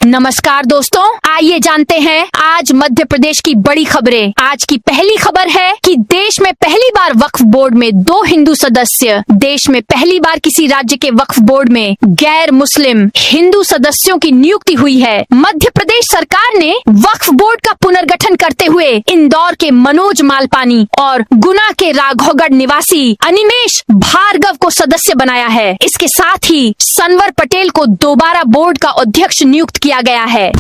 नमस्कार दोस्तों, आइए जानते हैं आज मध्य प्रदेश की बड़ी खबरें। आज की पहली खबर है कि देश में पहली बार वक्फ बोर्ड में 2 हिंदू सदस्य। देश में पहली बार किसी राज्य के वक्फ बोर्ड में गैर मुस्लिम हिंदू सदस्यों की नियुक्ति हुई है। मध्य प्रदेश सरकार ने वक्फ बोर्ड का पुनर्गठन करते हुए इंदौर के मनोज मालपानी और गुना के राघवगढ़ निवासी अनिमेश भार्गव को सदस्य बनाया है। इसके साथ ही सनवर पटेल को दोबारा बोर्ड का अध्यक्ष नियुक्त किया गया है।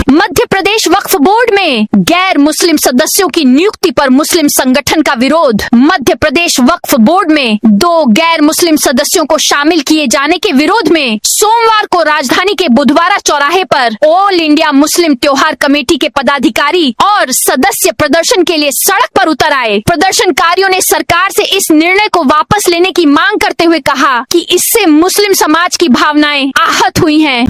मध्य प्रदेश वक्फ बोर्ड में गैर मुस्लिम सदस्यों की नियुक्ति पर मुस्लिम संगठन का विरोध। मध्य प्रदेश वक्फ बोर्ड में 2 गैर मुस्लिम सदस्यों को शामिल किए जाने के विरोध में सोमवार को राजधानी के बुधवारा चौराहे पर ऑल इंडिया मुस्लिम त्योहार कमेटी के पदाधिकारी और सदस्य प्रदर्शन के लिए सड़क पर उतर आए। प्रदर्शनकारियों ने सरकार से इस निर्णय को वापस लेने की मांग करते हुए कहा कि इससे मुस्लिम समाज की भावनाएं आहत हुई हैं।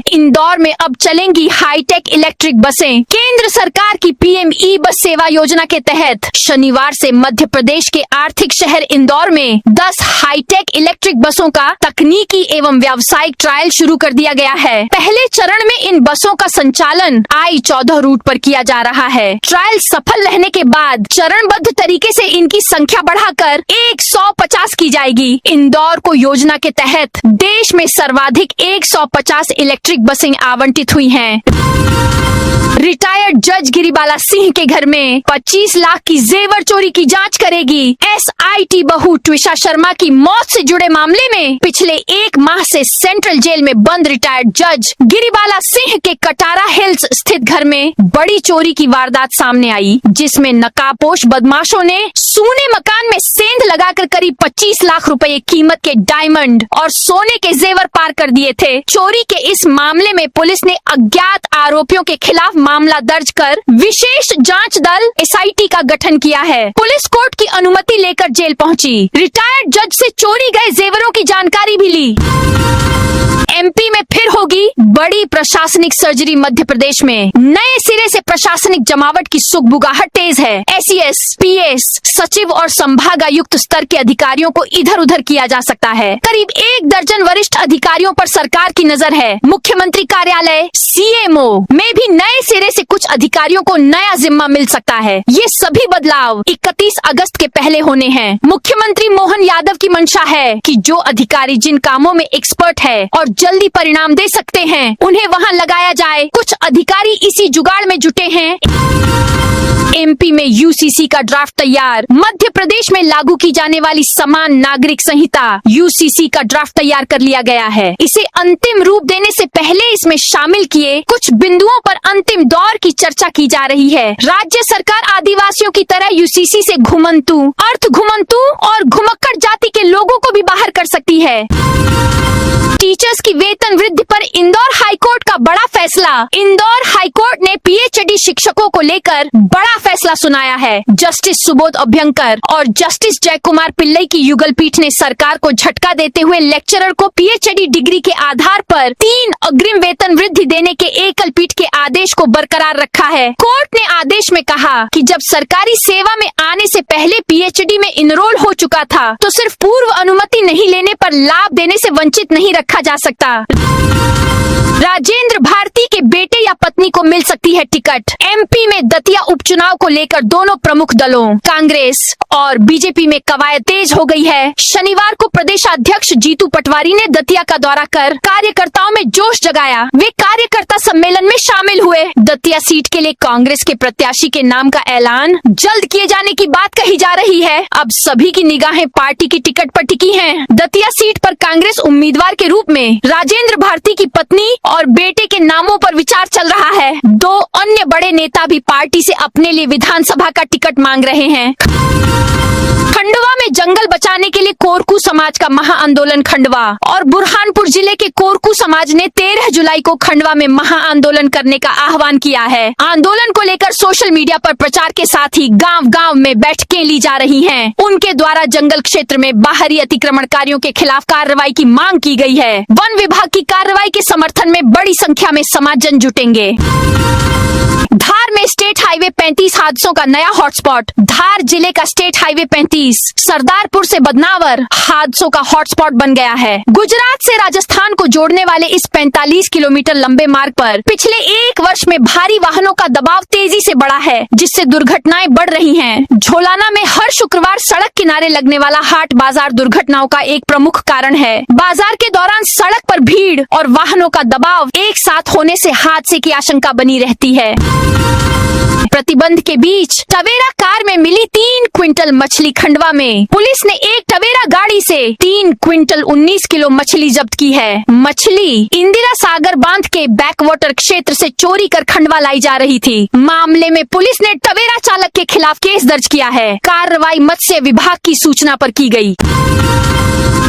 इंदौर में अब चलेंगी हाईटेक इलेक्ट्रिक बसें। केंद्र सरकार की पीएम ई बस सेवा योजना के तहत शनिवार से मध्य प्रदेश के आर्थिक शहर इंदौर में 10 हाईटेक इलेक्ट्रिक बसों का तकनीकी एवं व्यावसायिक ट्रायल शुरू कर दिया गया है। पहले चरण में इन बसों का संचालन I-14 रूट पर किया जा रहा है। ट्रायल सफल रहने के बाद चरणबद्ध तरीके से इनकी संख्या बढ़ाकर 150 की जाएगी। इंदौर को योजना के तहत देश में सर्वाधिक 150 इलेक्ट्रिक बसें आवंटित हुई हैं। रिटायर्ड जज गिरिबाला सिंह के घर में 25 लाख की जेवर चोरी की जांच करेगी एसआईटी बहू ट्विशा शर्मा की मौत से जुड़े मामले में पिछले 1 माह से सेंट्रल जेल में बंद रिटायर्ड जज गिरिबाला सिंह के कटारा हिल्स स्थित घर में बड़ी चोरी की वारदात सामने आई, जिसमें नकाबपोश बदमाशों ने सूने मकान में सेंध लगाकर करीब 25 लाख रुपए कीमत के डायमंड और सोने के जेवर पार कर दिए थे। चोरी के इस मामले में पुलिस ने अज्ञात आरोपियों के खिलाफ मामला दर्ज कर विशेष जांच दल एसआईटी का गठन किया है। पुलिस कोर्ट की अनुमति लेकर जेल पहुंची। रिटायर्ड जज से चोरी गए जेवरों की जानकारी भी ली। एमपी में फिर होगी बड़ी प्रशासनिक सर्जरी। मध्य प्रदेश में नए सिरे से प्रशासनिक जमावट की सुगबुगाहट तेज है। एसीएस, पीएस, सचिव और संभागायुक्त स्तर के अधिकारियों को इधर उधर किया जा सकता है। करीब 1 दर्जन वरिष्ठ अधिकारियों पर सरकार की नजर है। मुख्यमंत्री कार्यालय सीएमओ में भी नए सिरे से कुछ अधिकारियों को नया जिम्मा मिल सकता है। ये सभी बदलाव 31 अगस्त के पहले होने हैं। मुख्यमंत्री मोहन यादव की मंशा है कि जो अधिकारी जिन कामों में एक्सपर्ट है और जल्दी परिणाम दे सकते हैं उन्हें वहां लगाया जाए। कुछ अधिकारी इसी जुगाड़ में जुटे हैं। एमपी में यूसीसी का ड्राफ्ट तैयार। मध्य प्रदेश में लागू की जाने वाली समान नागरिक संहिता यूसीसी का ड्राफ्ट तैयार कर लिया गया है। इसे अंतिम रूप देने से पहले इसमें शामिल किए कुछ बिंदुओं पर अंतिम दौर की चर्चा की जा रही है। राज्य सरकार आदिवासियों की तरह यूसीसी से घुमंतु, अर्ध घुमंतु और घुमक्कड़ जाति के लोगों को भी बाहर कर सकती है। टीचर्स की वेतन वृद्धि पर इंदौर हाईकोर्ट का बड़ा फैसला। इंदौर हाईकोर्ट ने पीएचडी शिक्षकों को लेकर बड़ा फैसला सुनाया है। जस्टिस सुबोध अभ्यंकर और जस्टिस जयकुमार पिल्लई की युगल पीठ ने सरकार को झटका देते हुए लेक्चरर को पीएचडी डिग्री के आधार पर 3 अग्रिम वेतन वृद्धि देने के एकल पीठ के आदेश को बरकरार रखा है। कोर्ट ने आदेश में कहा कि जब सरकारी सेवा में आने से पहले पीएचडी में इनरोल हो चुका था तो सिर्फ पूर्व अनुमति नहीं लेने पर लाभ देने से वंचित नहीं रखा जा सकता। राजेंद्र भारती के बेटे या पत्नी को मिल सकती है टिकट। एमपी में दतिया उपचुनाव को लेकर दोनों प्रमुख दलों कांग्रेस और बीजेपी में कवायद तेज हो गई है। शनिवार को प्रदेशाध्यक्ष जीतू पटवारी ने दतिया का दौरा कर कार्यकर्ताओं में जोश जगाया। वे कार्यकर्ता सम्मेलन में शामिल हुए। दतिया सीट के लिए कांग्रेस के प्रत्याशी के नाम का ऐलान जल्द किए जाने की बात कही जा रही है। अब सभी की निगाहें पार्टी की टिकट पर टिकी हैं। दतिया सीट पर कांग्रेस उम्मीदवार के रूप में राजेंद्र भारती की पत्नी और बेटे के नामों पर विचार चल रहा है। 2 अन्य बड़े नेता भी पार्टी से अपने लिए विधानसभा का टिकट मांग रहे हैं। खंडवा में जंगल बचाने के लिए कोरकू समाज का महाआंदोलन। खंडवा और बुरहानपुर जिले के कोरकू समाज ने 13 जुलाई को खंडवा में महाआंदोलन करने का आह्वान किया है। आंदोलन को लेकर सोशल मीडिया पर प्रचार के साथ ही गांव-गांव में बैठकें ली जा रही हैं। उनके द्वारा जंगल क्षेत्र में बाहरी अतिक्रमणकारियों के खिलाफ कार्रवाई की मांग की गई है। वन विभाग की कार्रवाई के समर्थन में बड़ी संख्या में समाजजन जुटेंगे। धार में स्टेट हाईवे 35 हादसों का नया हॉटस्पॉट। धार जिले का स्टेट हाईवे 35 सरदारपुर से बदनावर हादसों का हॉटस्पॉट बन गया है। गुजरात से राजस्थान को जोड़ने वाले इस 45 किलोमीटर लंबे मार्ग पर पिछले एक वर्ष में भारी वाहनों का दबाव तेजी से बढ़ा है, जिससे दुर्घटनाएं बढ़ रही हैं। झोलाना में हर शुक्रवार सड़क किनारे लगने वाला हाट बाजार दुर्घटनाओं का एक प्रमुख कारण है। बाजार के दौरान सड़क पर भीड़ और वाहनों का दबाव एक साथ होने से हादसे की आशंका बनी रहती है। प्रतिबंध के बीच टवेरा कार में मिली 3 क्विंटल मछली। खंडवा में पुलिस ने एक टवेरा गाड़ी से 3 क्विंटल 19 किलो मछली जब्त की है। मछली इंदिरा सागर बांध के बैकवाटर क्षेत्र से चोरी कर खंडवा लाई जा रही थी। मामले में पुलिस ने टवेरा चालक के खिलाफ केस दर्ज किया है। कार्रवाई मत्स्य विभाग की सूचना पर की गई।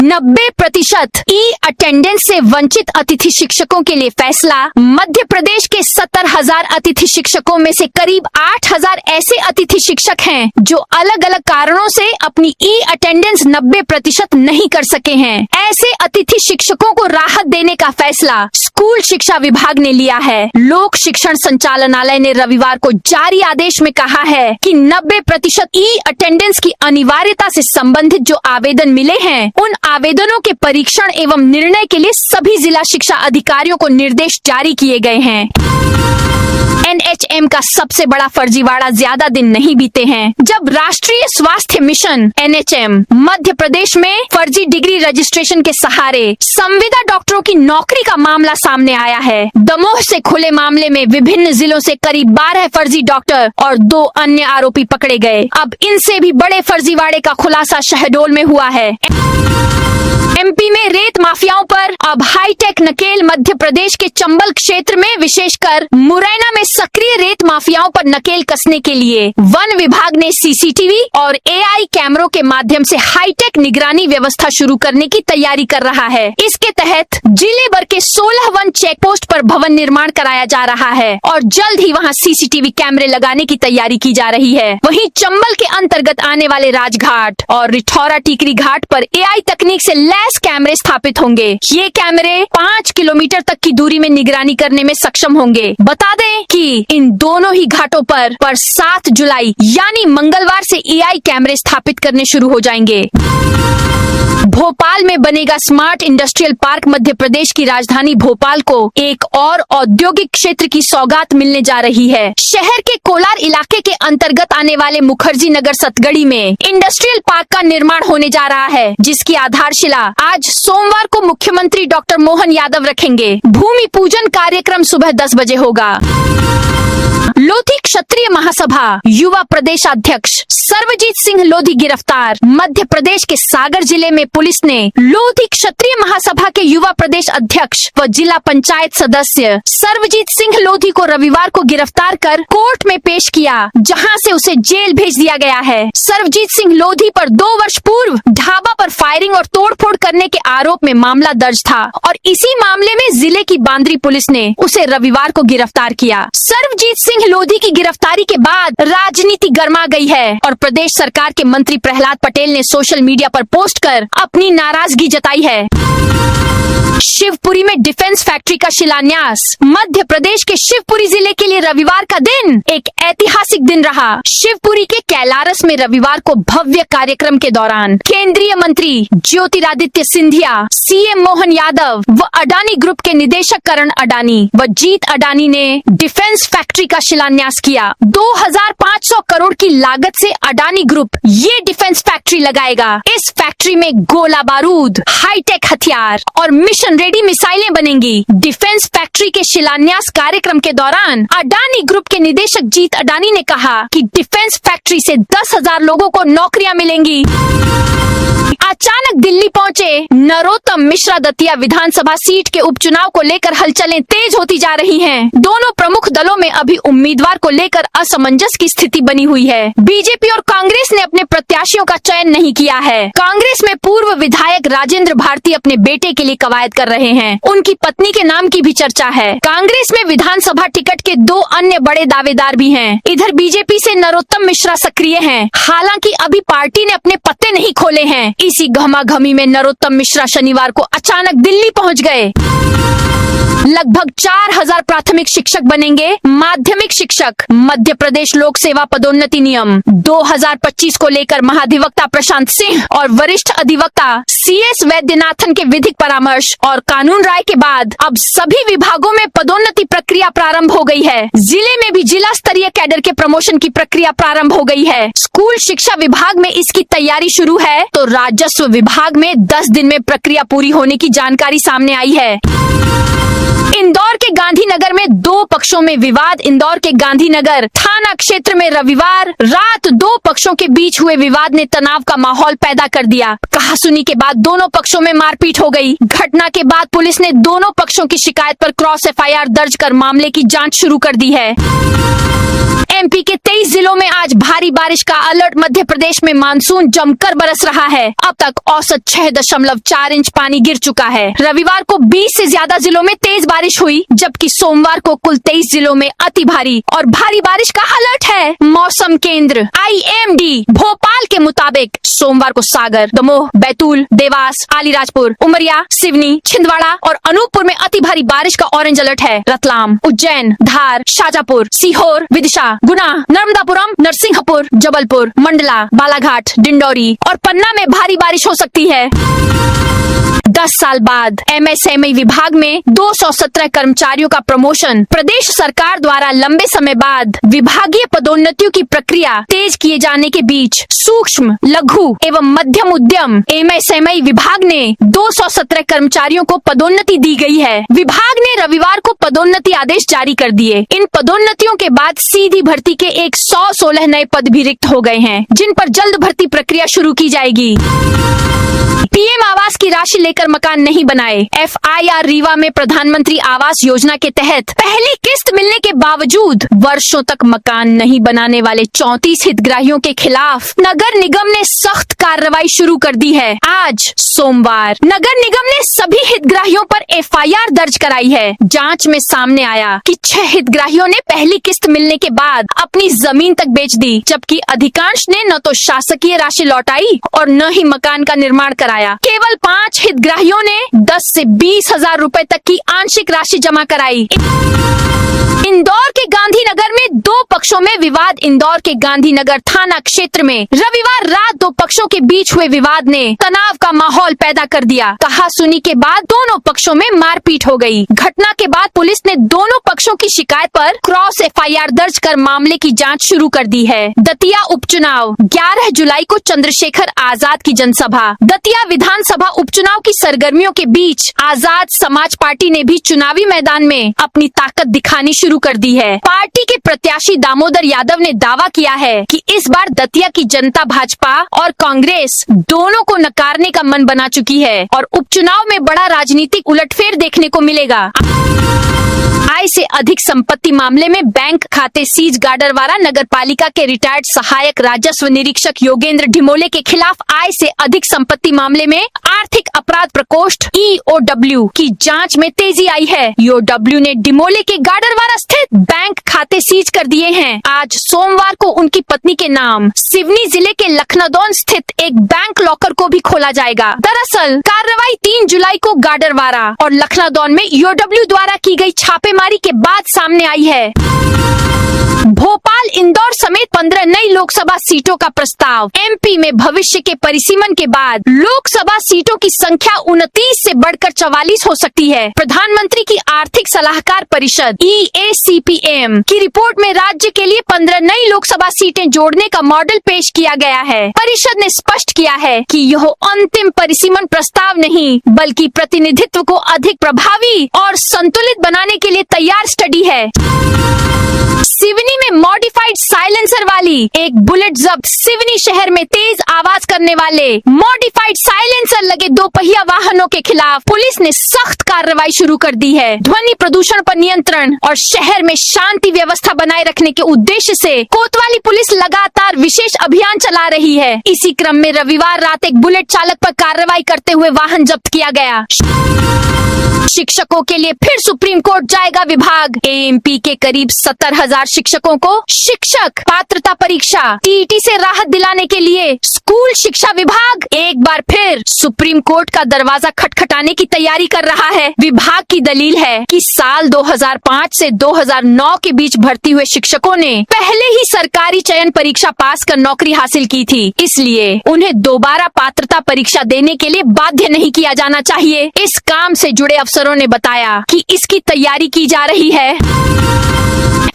90% ई अटेंडेंस से वंचित अतिथि शिक्षकों के लिए फैसला। मध्य प्रदेश के 70,000 अतिथि शिक्षकों में से करीब 8,000 ऐसे अतिथि शिक्षक हैं जो अलग अलग कारणों से अपनी ई अटेंडेंस 90% नहीं कर सके हैं। ऐसे अतिथि शिक्षकों को राहत देने का फैसला स्कूल शिक्षा विभाग ने लिया है। लोक शिक्षण संचालनालय ने रविवार को जारी आदेश में कहा है कि 90% ई अटेंडेंस की अनिवार्यता से संबंधित जो आवेदन मिले हैं, उन आवेदनों के परीक्षण एवं निर्णय के लिए सभी जिला शिक्षा अधिकारियों को निर्देश जारी किए गए हैं। NHM का सबसे बड़ा फर्जीवाड़ा ज्यादा दिन नहीं बीते हैं जब राष्ट्रीय स्वास्थ्य मिशन NHM मध्य प्रदेश में फर्जी डिग्री रजिस्ट्रेशन के सहारे संविदा डॉक्टरों की नौकरी का मामला सामने आया है। दमोह से खुले मामले में विभिन्न जिलों से करीब 12 फर्जी डॉक्टर और 2 अन्य आरोपी पकड़े गए। अब इनसे भी बड़े फर्जीवाड़े का खुलासा शहडोल में हुआ है। MP में रेत माफियाओं पर अब हाईटेक नकेल। मध्य प्रदेश के चंबल क्षेत्र में विशेषकर मुरैना में सक्रिय रेत माफियाओं पर नकेल कसने के लिए वन विभाग ने CCTV और AI कैमरों के माध्यम से हाईटेक निगरानी व्यवस्था शुरू करने की तैयारी कर रहा है। इसके तहत जिले भर के 16 वन चेकपोस्ट पर भवन निर्माण कराया जा रहा है और जल्द ही वहां CCTV कैमरे लगाने की तैयारी की जा रही है। वहीं चंबल के अंतर्गत आने वाले राजघाट और रिठौरा टीकरी घाट पर AI तकनीक से लैस कैमरे स्थापित होंगे। ये कैमरे 5 किलोमीटर तक की दूरी में निगरानी करने में सक्षम होंगे। बता दें कि इन दोनों ही घाटों पर 7 जुलाई यानी मंगलवार से AI कैमरे स्थापित करने शुरू हो जाएंगे। भोपाल में बनेगा smart industrial park. Madhya Pradesh की राजधानी भोपाल को एक और औद्योगिक क्षेत्र की सौगात मिलने जा रही है। शहर के कोलार इलाके के अंतर्गत आने वाले मुखर्जी नगर सतगड़ी में इंडस्ट्रियल पार्क का निर्माण होने जा रहा है, जिसकी आधारशिला आज सोमवार को मुख्यमंत्री डॉक्टर मोहन यादव रखेंगे। भूमि पूजन कार्यक्रम सुबह 10 बजे होगा। लोधी क्षत्रिय महासभा युवा प्रदेशाध्यक्ष सर्वजीत सिंह लोधी गिरफ्तार। मध्य प्रदेश के सागर जिले में पुलिस ने लोधी क्षत्रिय महासभा के युवा प्रदेश अध्यक्ष व जिला पंचायत सदस्य सर्वजीत सिंह लोधी को रविवार को गिरफ्तार कर कोर्ट में पेश किया, जहां से उसे जेल भेज दिया गया है। सर्वजीत सिंह लोधी पर 2 वर्ष पूर्व ढाबा पर फायरिंग और तोड़फोड़ करने के आरोप में मामला दर्ज था और इसी मामले में जिले की बांद्री पुलिस ने उसे रविवार को गिरफ्तार किया। सर्वजीत सिंह लोधी की गिरफ्तारी के बाद राजनीति गर्मा गई है और प्रदेश सरकार के मंत्री प्रहलाद पटेल ने सोशल मीडिया पर पोस्ट कर अपनी नाराजगी जताई है। शिवपुरी में डिफेंस फैक्ट्री का शिलान्यास। मध्य प्रदेश के शिवपुरी जिले के लिए रविवार का दिन एक ऐतिहासिक दिन रहा। शिवपुरी के कैलारस में रविवार को भव्य कार्यक्रम के दौरान केंद्रीय मंत्री ज्योतिरादित्य सिंधिया, CM मोहन यादव व अडानी ग्रुप के निदेशक करण अडानी व जीत अडानी ने डिफेंस फैक्ट्री का शिलान्यास किया। 2500 करोड़ की लागत से अडानी ग्रुप ये डिफेंस फैक्ट्री लगाएगा। इस फैक्ट्री में गोला बारूद, हाईटेक हथियार और मिशन रेडी मिसाइलें बनेंगी। डिफेंस फैक्ट्री के शिलान्यास कार्यक्रम के दौरान अडानी ग्रुप के निदेशक जीत अडानी ने कहा कि डिफेंस फैक्ट्री से 10,000 लोगों को नौकरियां मिलेंगी। अचानक दिल्ली पहुंचे नरोत्तम मिश्रा दतिया विधानसभा सीट के उपचुनाव को लेकर हलचलें तेज होती जा रही हैं। दोनों प्रमुख दलों में अभी उम्मीदवार को लेकर असमंजस की स्थिति बनी हुई है। बीजेपी और कांग्रेस ने अपने प्रत्याशियों का चयन नहीं किया है। कांग्रेस में पूर्व विधायक राजेंद्र भारती अपने बेटे के लिए कवायद कर रहे हैं। उनकी पत्नी के नाम की भी चर्चा है। कांग्रेस में विधानसभा टिकट के 2 अन्य बड़े दावेदार भी हैं। इधर बीजेपी से नरोत्तम मिश्रा सक्रिय हैं। हालांकि अभी पार्टी ने अपने पत्ते नहीं खोले हैं। इसी घमाघमी में नरोत्तम मिश्रा शनिवार को अचानक दिल्ली पहुंच गए। लगभग 4000 प्राथमिक शिक्षक बनेंगे माध्यमिक शिक्षक। मध्य प्रदेश लोक सेवा पदोन्नति नियम 2025 को लेकर महाधिवक्ता प्रशांत सिंह और वरिष्ठ अधिवक्ता CS वैद्यनाथन के विधिक परामर्श और कानून राय के बाद अब सभी विभागों में पदोन्नति प्रक्रिया प्रारंभ हो गई है। जिले में भी जिला स्तरीय कैडर के प्रमोशन की प्रक्रिया प्रारंभ हो गई है। स्कूल शिक्षा विभाग में इसकी तैयारी शुरू है तो राजस्व विभाग में 10 दिन में प्रक्रिया पूरी होने की जानकारी सामने आई है। इंदौर के गांधीनगर में दो पक्षों में विवाद। इंदौर के गांधीनगर थाना क्षेत्र में रविवार रात दो पक्षों के बीच हुए विवाद ने तनाव का माहौल पैदा कर दिया। कहासुनी के बाद दोनों पक्षों में मारपीट हो गई। घटना के बाद पुलिस ने दोनों पक्षों की शिकायत पर क्रॉस FIR दर्ज कर मामले की जांच शुरू कर दी है। MP के 23 जिलों में आज भारी बारिश का अलर्ट। मध्य प्रदेश में मानसून जमकर बरस रहा है। अब तक औसत 6.4 इंच पानी गिर चुका है। रविवार को 20 से ज्यादा जिलों में तेज बारिश हुई, जबकि सोमवार को कुल 23 जिलों में अति भारी और भारी बारिश का अलर्ट है। मौसम केंद्र IMD भोपाल के मुताबिक सोमवार को सागर, दमोह, बैतूल, देवास, अलीराजपुर, उमरिया, सिवनी, छिंदवाड़ा और अनूपपुर में अति भारी बारिश का ऑरेंज अलर्ट है। रतलाम, उज्जैन, धार, शाजापुर, सीहोर, विदिशा, गुना, नर्मदापुरम, नरसिंहपुर, जबलपुर, मंडला, बालाघाट, डिंडौरी और पन्ना में भारी बारिश हो सकती है। 10 साल बाद MSME विभाग में 217 कर्मचारियों का प्रमोशन। प्रदेश सरकार द्वारा लंबे समय बाद विभागीय पदोन्नतियों की प्रक्रिया तेज किए जाने के बीच सूक्ष्म, लघु एवं मध्यम उद्यम MSME विभाग ने 217 कर्मचारियों को पदोन्नति दी गई है। विभाग ने रविवार को पदोन्नति आदेश जारी कर दिए। इन पदोन्नतियों के बाद सीधी भर्ती के 116 नए पद भी रिक्त हो गए हैं, जिन पर जल्द भर्ती प्रक्रिया शुरू की जाएगी। PM आवास की राशि लेकर मकान नहीं बनाए। FIR रीवा में प्रधानमंत्री आवास योजना के तहत पहली किस्त मिलने के बावजूद वर्षों तक मकान नहीं बनाने वाले 34 हितग्राहियों के खिलाफ नगर निगम ने सख्त कार्रवाई शुरू कर दी है। आज सोमवार नगर निगम ने सभी हितग्राहियों पर FIR दर्ज कराई है। जांच में सामने आया कि 6 हितग्राहियों ने पहली किस्त मिलने के बाद अपनी जमीन तक बेच दी, जबकि अधिकांश ने न तो शासकीय राशि लौटाई और न ही मकान का निर्माण कराया। केवल 5 हितग्राहियों ने 10 से 20 हजार रुपए तक की आंशिक राशि जमा कराई। इंदौर के गांधीनगर में दो पक्षों में विवाद। इंदौर के गांधीनगर थाना क्षेत्र में रविवार रात दो पक्षों के बीच हुए विवाद ने तनाव का माहौल पैदा कर दिया। कहासुनी के बाद दोनों पक्षों में मारपीट हो गई। घटना के बाद पुलिस ने दोनों पक्षों की शिकायत पर क्रॉस FIR दर्ज कर मामले की जांच शुरू कर दी है। दतिया उपचुनाव 11 जुलाई को चंद्रशेखर आजाद की जनसभा। दतिया विधानसभा उपचुनाव की सरगर्मियों के बीच आजाद समाज पार्टी ने भी चुनावी मैदान में अपनी ताकत दिखानी शुरू कर दी है। पार्टी के प्रत्याशी दामोदर यादव ने दावा किया है कि इस बार दतिया की जनता भाजपा और कांग्रेस दोनों को नकारने का मन बना चुकी है और उपचुनाव में बड़ा राजनीतिक उलटफेर देखने को मिलेगा। आय से अधिक संपत्ति मामले में बैंक खाते सीज। गाडरवारा नगर पालिका के रिटायर्ड सहायक राजस्व निरीक्षक योगेंद्र ढिमोले के खिलाफ आय से अधिक संपत्ति मामले में आर्थिक अपराध प्रकोष्ठ EOW की जांच में तेजी आई है। EOW ने ढिमोले के गाडरवारा स्थित बैंक खाते सीज कर दिए हैं। आज सोमवार को उनकी पत्नी के नाम सिवनी जिले के लखनदौन स्थित एक बैंक लॉकर को भी खोला जाएगा। दरअसल कार्रवाई 3 जुलाई को गाडरवारा और लखनदौन में EOW द्वारा की गई छापेमारी के बाद सामने आई है। भोपाल, इंदौर समेत 15 नई लोकसभा सीटों का प्रस्ताव। MP में भविष्य के परिसीमन के बाद लोकसभा सीटों की संख्या 29 से बढ़कर 44 हो सकती है। प्रधानमंत्री की आर्थिक सलाहकार परिषद EACPM की रिपोर्ट में राज्य के लिए 15 नई लोकसभा सीटें जोड़ने का मॉडल पेश किया गया है। परिषद ने स्पष्ट किया है कि यह अंतिम परिसीमन प्रस्ताव नहीं, बल्कि प्रतिनिधित्व को अधिक प्रभावी और संतुलित बनाने के लिए तैयार स्टडी है। सिवनी में मॉडिफाइड साइलेंसर वाली एक बुलेट जब्त। सिवनी शहर में तेज आवाज करने वाले मॉडिफाइड साइलेंसर लगे 2 पहिया वाहनों के खिलाफ पुलिस ने सख्त कार्रवाई शुरू कर दी है। ध्वनि प्रदूषण पर नियंत्रण और शहर में शांति व्यवस्था बनाए रखने के उद्देश्य से कोतवाली पुलिस लगातार विशेष अभियान चला रही है। इसी क्रम में रविवार रात एक बुलेट चालक पर कार्रवाई करते हुए वाहन जब्त किया गया। शिक्षकों के लिए फिर सुप्रीम कोर्ट जाएगा विभाग। एएमपी के करीब 70,000 शिक्षकों को शिक्षक पात्रता परीक्षा टीईटी से राहत दिलाने के लिए स्कूल शिक्षा विभाग एक बार फिर सुप्रीम कोर्ट का दरवाजा खटखटाने की तैयारी कर रहा है। विभाग की दलील है कि साल 2005 से 2009 के बीच भर्ती हुए शिक्षकों ने पहले ही सरकारी चयन परीक्षा पास कर नौकरी हासिल की थी, इसलिए उन्हें दोबारा पात्रता परीक्षा देने के लिए बाध्य नहीं किया जाना चाहिए। इस काम से जुड़े अफसरों ने बताया कि इसकी तैयारी की जा रही है।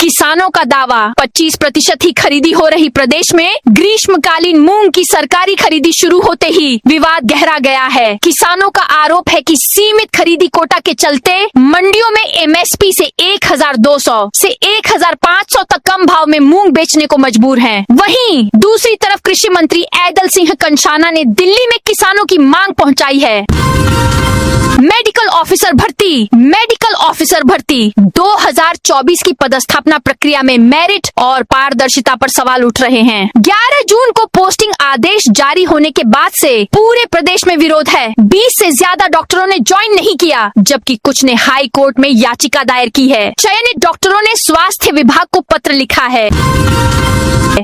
किसानों का दावा 25% ही खरीदी हो रही प्रदेश में। ग्रीष्मकालीन मूंग की सरकारी खरीदी शुरू होते ही विवाद गहरा गया है। किसानों का आरोप है कि सीमित खरीदी कोटा के चलते मंडियों में एमएसपी से 1,200 से 1,500 तक कम भाव में मूंग बेचने को मजबूर हैं। वहीं दूसरी तरफ कृषि मंत्री ऐदल सिंह कंषाना ने दिल्ली में किसानों की मांग पहुंचाई है। मेडिकल ऑफिसर भर्ती 2024 की पदस्थापना प्रक्रिया में मेरिट और पारदर्शिता पर सवाल उठ रहे हैं। 11 जून को पोस्टिंग आदेश जारी होने के बाद से पूरे प्रदेश में विरोध है। 20 से ज्यादा डॉक्टरों ने ज्वाइन नहीं किया, जबकि कुछ ने हाई कोर्ट में याचिका दायर की है। चयनित डॉक्टरों ने स्वास्थ्य विभाग को पत्र लिखा है।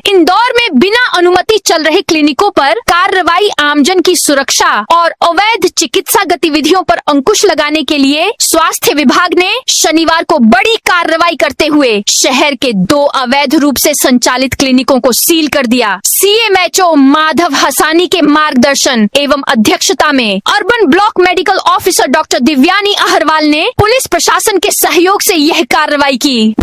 इंदौर में बिना अनुमति चल रहे क्लिनिकों पर कार्रवाई। आमजन की सुरक्षा और अवैध चिकित्सा गतिविधियों पर अंकुश लगाने के लिए स्वास्थ्य विभाग ने शनिवार को बड़ी कार्रवाई करते हुए शहर के 2 अवैध रूप से संचालित क्लिनिकों को सील कर दिया। सीएमएचओ माधव हसानी के मार्गदर्शन एवं अध्यक्षता में urban block medical officer doctor Divyani Aharwal ने पुलिस प्रशासन के सहयोग से यह कार्रवाई की।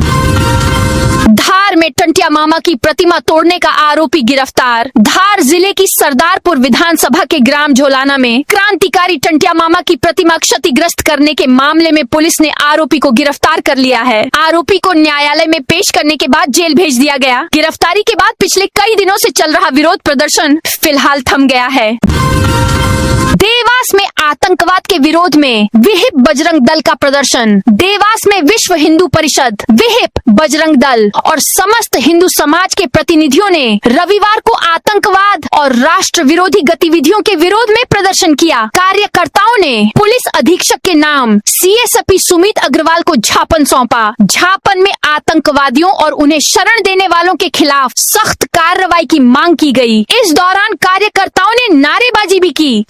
धार में टंटिया मामा की प्रतिमा तोड़ने का आरोपी गिरफ्तार। धार जिले की सरदारपुर विधानसभा के ग्राम झोलाना में क्रांतिकारी टंटिया मामा की प्रतिमा क्षतिग्रस्त करने के मामले में पुलिस ने आरोपी को गिरफ्तार कर लिया है। आरोपी को न्यायालय में पेश करने के बाद जेल भेज दिया गया। गिरफ्तारी के बाद पिछले कई दिनों से चल रहा विरोध प्रदर्शन फिलहाल थम गया है। देवास में आतंकवाद के विरोध में विहिप बजरंग दल का प्रदर्शन। देवास में विश्व हिंदू परिषद, विहिप, बजरंग दल और समस्त हिंदू समाज के प्रतिनिधियों ने रविवार को आतंकवाद और राष्ट्र विरोधी गतिविधियों के विरोध में प्रदर्शन किया। कार्यकर्ताओं ने पुलिस अधीक्षक के नाम सीएसपी सुमित अग्रवाल को ज्ञापन सौंपा। ज्ञापन में आतंकवादियों और उन्हें शरण देने वालों के खिलाफ सख्त कार्रवाई की मांग की गई। इस दौरान कार्यकर्ताओं ने नारेबाजी भी की।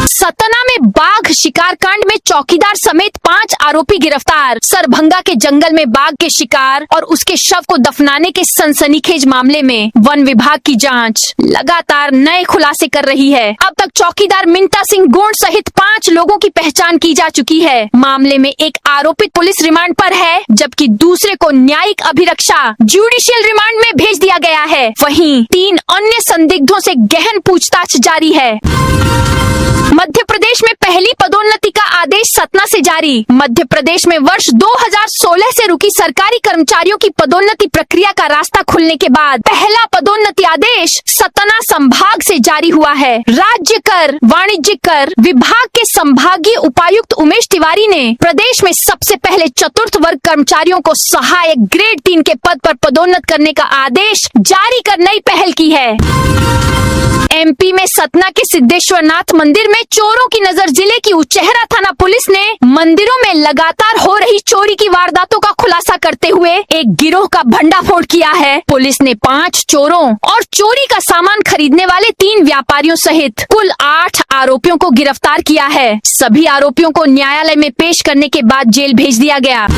सतना में बाघ शिकार कांड में चौकीदार समेत 5 आरोपी गिरफ्तार। सरभंगा के जंगल में बाघ के शिकार और उसके शव को दफनाने के सनसनीखेज मामले में वन विभाग की जांच लगातार नए खुलासे कर रही है। अब तक चौकीदार मिंटा सिंह गोंड सहित 5 लोगों की पहचान की जा चुकी है। मामले में एक आरोपित पुलिस रिमांड पर है, जबकि दूसरे को न्यायिक अभिरक्षा जुडिशियल रिमांड में भेज दिया गया है। वहीं 3 अन्य संदिग्धों से गहन पूछताछ जारी है। मध्य प्रदेश में पहली पदोन्नति का आदेश सतना से जारी। मध्य प्रदेश में वर्ष 2016 से रुकी सरकारी कर्मचारियों की पदोन्नति प्रक्रिया का रास्ता खुलने के बाद पहला पदोन्नति आदेश सतना संभाग से जारी हुआ है। राज्य कर वाणिज्यिक कर विभाग के संभागीय उपायुक्त उमेश तिवारी ने प्रदेश में सबसे पहले चतुर्थ वर्ग कर्मचारियों को सहायक ग्रेड 3 के पद पर पदोन्नत करने का आदेश जारी कर नई पहल की है। एमपी में सतना के सिद्धेश्वर नाथ मंदिर में चोरों की नजर। जिले की उचेहरा थाना पुलिस ने मंदिरों में लगातार हो रही चोरी की वारदातों का खुलासा करते हुए एक गिरोह का भंडाफोड़ किया है। पुलिस ने 5 चोरों और चोरी का सामान खरीदने वाले 3 व्यापारियों सहित कुल 8 आरोपियों को गिरफ्तार किया है। सभी आरोपियों को न्यायालय में पेश करने के बाद जेल भेज दिया गया।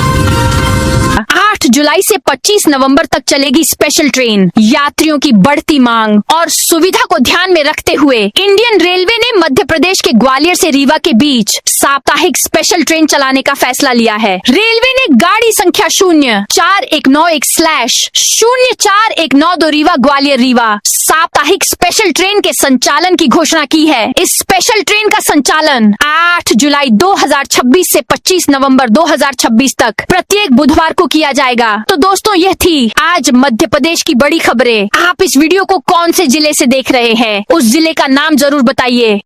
8 जुलाई से 25 नवंबर तक चलेगी स्पेशल ट्रेन। यात्रियों की बढ़ती मांग और सुविधा को ध्यान में रखते हुए इंडियन रेलवे ने मध्य प्रदेश के ग्वालियर से रीवा के बीच साप्ताहिक स्पेशल ट्रेन चलाने का फैसला लिया है। रेलवे ने गाड़ी संख्या 0419/04192 रीवा ग्वालियर रीवा साप्ताहिक स्पेशल ट्रेन के संचालन की घोषणा की है। इस स्पेशल ट्रेन का संचालन 8 जुलाई 2026 से 25 नवंबर 2026 तक प्रत्येक बुधवार को किया जाएगा। तो दोस्तों, यह थी आज मध्य प्रदेश की बड़ी खबरें। आप इस वीडियो को कौन से जिले से देख रहे हैं, उस जिले का नाम जरूर बताइए।